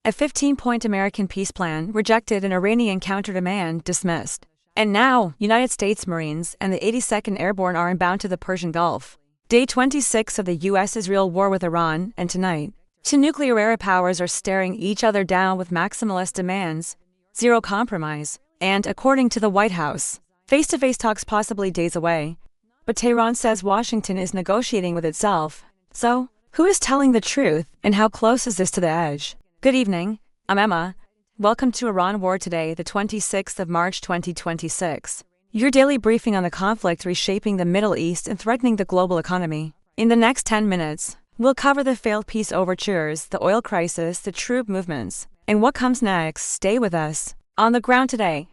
A 15-point American peace plan rejected and Iranian counter-demand dismissed. And now, United States Marines and the 82nd Airborne are inbound to the Persian Gulf. Day 26 of the U.S.-Israel war with Iran, and tonight, two nuclear era powers are staring each other down with maximalist demands, zero compromise, and, according to the White House, face-to-face talks possibly days away. But Tehran says Washington is negotiating with itself. So, who is telling the truth, and how close is this to the edge? Good evening, I'm Emma. Welcome to Iran War Today, the 26th of March 2026. Your daily briefing on the conflict reshaping the Middle East and threatening the global economy. In the next 10 minutes, we'll cover the failed peace overtures, the oil crisis, the troop movements, and what comes next. Stay with us. On the ground today,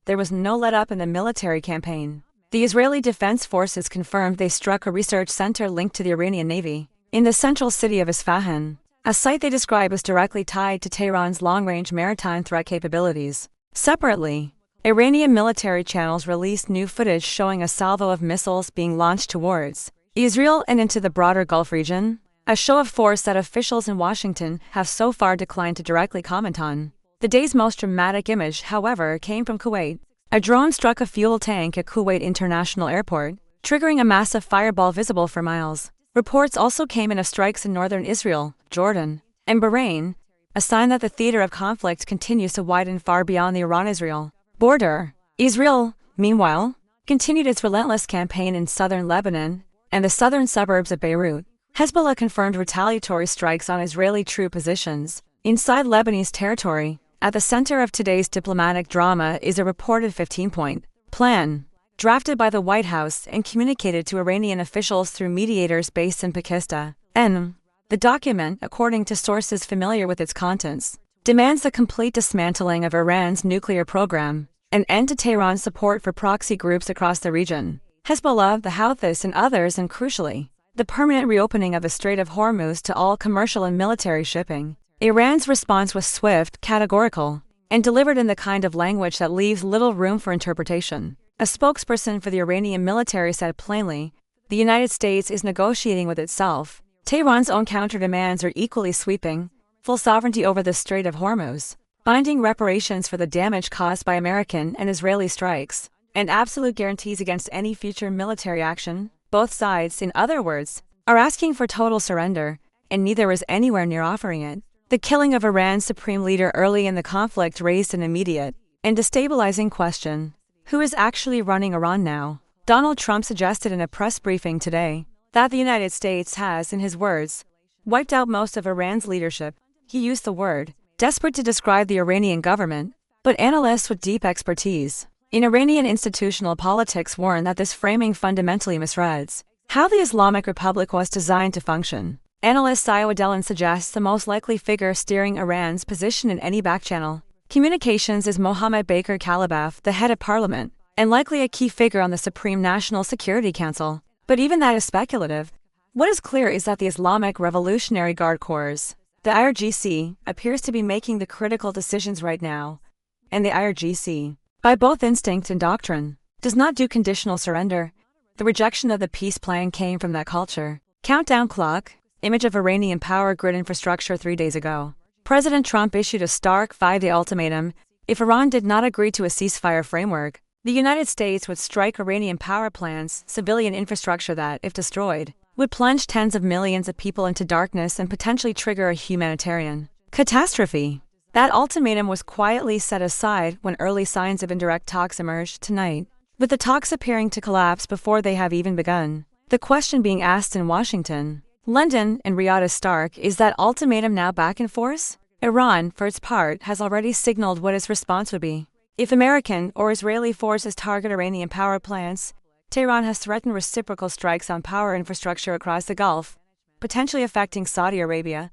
there was no let-up in the military campaign. The Israeli Defense Forces confirmed they struck a research center linked to the Iranian Navy in the central city of Isfahan, a site they describe as directly tied to Tehran's long-range maritime threat capabilities. Separately, Iranian military channels released new footage showing a salvo of missiles being launched towards Israel and into the broader Gulf region, a show of force that officials in Washington have so far declined to directly comment on. The day's most dramatic image, however, came from Kuwait. A drone struck a fuel tank at Kuwait International Airport, triggering a massive fireball visible for miles. Reports also came in of strikes in northern Israel, Jordan, and Bahrain, a sign that the theater of conflict continues to widen far beyond the Iran-Israel border. Israel, meanwhile, continued its relentless campaign in southern Lebanon and the southern suburbs of Beirut. Hezbollah confirmed retaliatory strikes on Israeli troop positions inside Lebanese territory. At the center of today's diplomatic drama is a reported 15-point plan, drafted by the White House and communicated to Iranian officials through mediators based in Pakistan. The document, according to sources familiar with its contents, demands the complete dismantling of Iran's nuclear program, an end to Tehran's support for proxy groups across the region, Hezbollah, the Houthis, and others, and crucially, the permanent reopening of the Strait of Hormuz to all commercial and military shipping. Iran's response was swift, categorical, and delivered in the kind of language that leaves little room for interpretation. A spokesperson for the Iranian military said plainly, "The United States is negotiating with itself. Tehran's own counter-demands are equally sweeping: full sovereignty over the Strait of Hormuz, binding reparations for the damage caused by American and Israeli strikes, and absolute guarantees against any future military action." Both sides, in other words, are asking for total surrender, and neither is anywhere near offering it. The killing of Iran's supreme leader early in the conflict raised an immediate and destabilizing question: who is actually running Iran now? Donald Trump suggested in a press briefing today that the United States has, in his words, wiped out most of Iran's leadership. He used the word desperate to describe the Iranian government, but analysts with deep expertise in Iranian institutional politics warn that this framing fundamentally misreads how the Islamic Republic was designed to function. Analyst Iowa Dellin suggests the most likely figure steering Iran's position in any backchannel communications is Mohammad Baker Kalibaf, the head of parliament, and likely a key figure on the Supreme National Security Council. But even that is speculative. What is clear is that the Islamic Revolutionary Guard Corps, the IRGC, appears to be making the critical decisions right now, and the IRGC, by both instinct and doctrine, does not do conditional surrender. The rejection of the peace plan came from that culture. Countdown clock, image of Iranian power grid infrastructure 3 days ago. President Trump issued a stark 5-day ultimatum. If Iran did not agree to a ceasefire framework, the United States would strike Iranian power plants, civilian infrastructure that, if destroyed, would plunge tens of millions of people into darkness and potentially trigger a humanitarian catastrophe. That ultimatum was quietly set aside when early signs of indirect talks emerged tonight, with the talks appearing to collapse before they have even begun. The question being asked in Washington, London, and Riyadh is stark: is that ultimatum now back in force? Iran, for its part, has already signaled what its response would be. If American or Israeli forces target Iranian power plants, Tehran has threatened reciprocal strikes on power infrastructure across the Gulf, potentially affecting Saudi Arabia,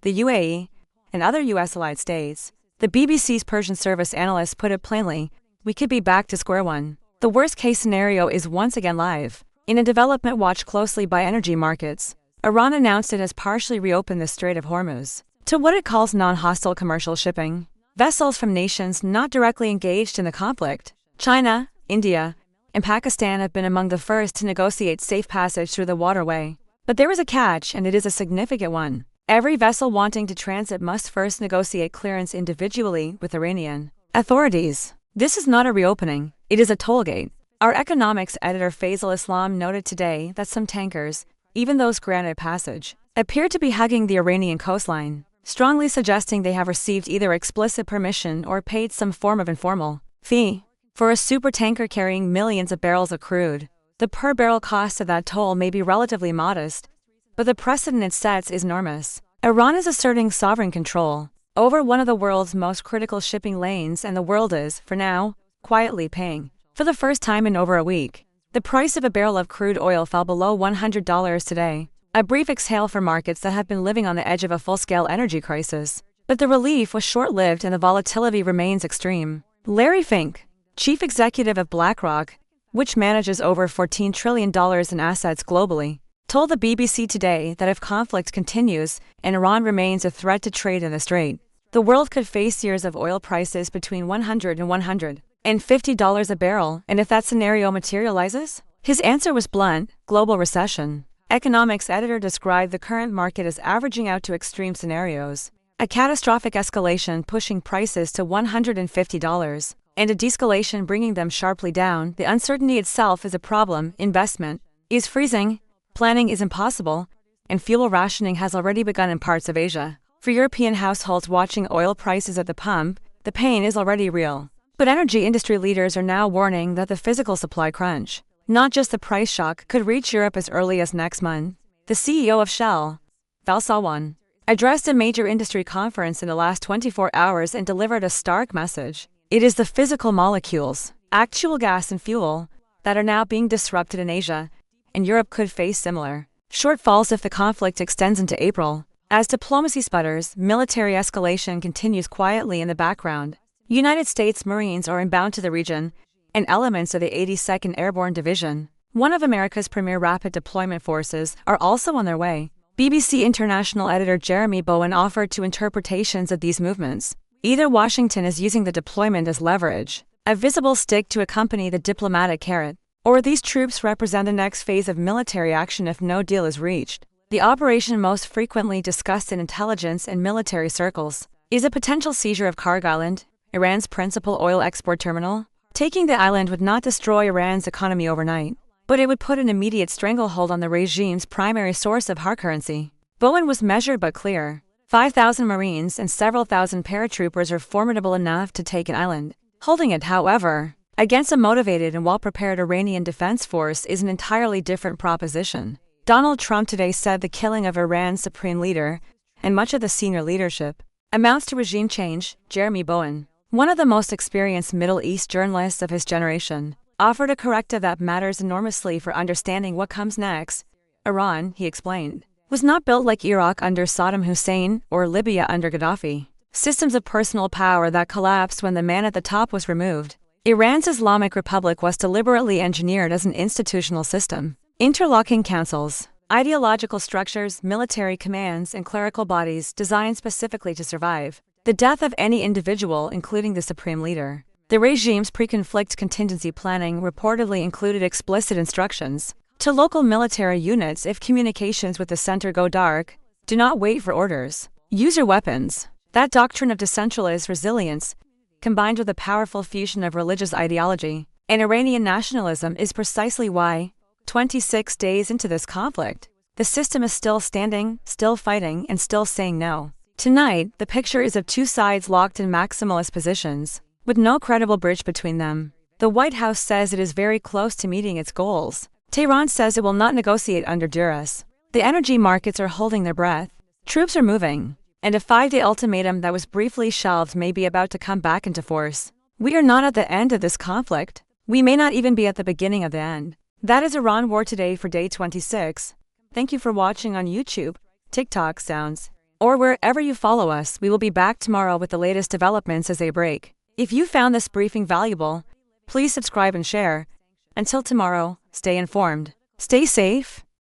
the UAE, and other U.S. allied states. The BBC's Persian service analyst put it plainly: we could be back to square one. The worst-case scenario is once again live. In a development watched closely by energy markets, Iran announced it has partially reopened the Strait of Hormuz to what it calls non-hostile commercial shipping. Vessels from nations not directly engaged in the conflict, China, India, and Pakistan, have been among the first to negotiate safe passage through the waterway. But there is a catch, and it is a significant one. Every vessel wanting to transit must first negotiate clearance individually with Iranian authorities. This is not a reopening, it is a tollgate. Our economics editor Faisal Islam noted today that some tankers, even those granted passage, appear to be hugging the Iranian coastline, strongly suggesting they have received either explicit permission or paid some form of informal fee. For a supertanker carrying millions of barrels of crude, the per-barrel cost of that toll may be relatively modest, but the precedent it sets is enormous. Iran is asserting sovereign control over one of the world's most critical shipping lanes, and the world is, for now, quietly paying. For the first time in over a week, the price of a barrel of crude oil fell below $100 today, a brief exhale for markets that have been living on the edge of a full-scale energy crisis. But the relief was short-lived and the volatility remains extreme. Larry Fink, chief executive of BlackRock, which manages over $14 trillion in assets globally, told the BBC today that if conflict continues and Iran remains a threat to trade in the Strait, the world could face years of oil prices between $100 and $150 a barrel. And if that scenario materializes? His answer was blunt: global recession. Economics editor described the current market as averaging out to extreme scenarios, a catastrophic escalation pushing prices to $150, and a de-escalation bringing them sharply down. The uncertainty itself is a problem, investment is freezing, planning is impossible, and fuel rationing has already begun in parts of Asia. For European households watching oil prices at the pump, the pain is already real. But energy industry leaders are now warning that the physical supply crunch, not just the price shock, could reach Europe as early as next month. The CEO of Shell, Valsawan, addressed a major industry conference in the last 24 hours and delivered a stark message. It is the physical molecules, actual gas and fuel, that are now being disrupted in Asia, and Europe could face similar shortfalls if the conflict extends into April. As diplomacy sputters, military escalation continues quietly in the background. United States Marines are inbound to the region, and elements of the 82nd Airborne Division, one of America's premier rapid deployment forces, are also on their way. BBC International editor Jeremy Bowen offered two interpretations of these movements. Either Washington is using the deployment as leverage, a visible stick to accompany the diplomatic carrot, or these troops represent the next phase of military action if no deal is reached. The operation most frequently discussed in intelligence and military circles is a potential seizure of Karg Island, Iran's principal oil export terminal. Taking the island would not destroy Iran's economy overnight, but it would put an immediate stranglehold on the regime's primary source of hard currency. Bowen was measured but clear. 5,000 Marines and several thousand paratroopers are formidable enough to take an island. Holding it, however, against a motivated and well-prepared Iranian defense force is an entirely different proposition. Donald Trump today said the killing of Iran's supreme leader, and much of the senior leadership, amounts to regime change. Jeremy Bowen, one of the most experienced Middle East journalists of his generation, offered a corrective that matters enormously for understanding what comes next. Iran, he explained, was not built like Iraq under Saddam Hussein or Libya under Gaddafi, systems of personal power that collapsed when the man at the top was removed. Iran's Islamic Republic was deliberately engineered as an institutional system. Interlocking councils, ideological structures, military commands, and clerical bodies designed specifically to survive the death of any individual, including the supreme leader. The regime's pre-conflict contingency planning reportedly included explicit instructions to local military units: if communications with the center go dark, do not wait for orders. Use your weapons. That doctrine of decentralized resilience, combined with a powerful fusion of religious ideology and Iranian nationalism, is precisely why, 26 days into this conflict, the system is still standing, still fighting, and still saying no. Tonight, the picture is of two sides locked in maximalist positions, with no credible bridge between them. The White House says it is very close to meeting its goals. Tehran says it will not negotiate under duress. The energy markets are holding their breath. Troops are moving, and a 5-day ultimatum that was briefly shelved may be about to come back into force. We are not at the end of this conflict. We may not even be at the beginning of the end. That is Iran War Today for day 26. Thank you for watching on YouTube, TikTok, Sounds, or wherever you follow us. We will be back tomorrow with the latest developments as they break. If you found this briefing valuable, please subscribe and share. Until tomorrow, stay informed, stay safe,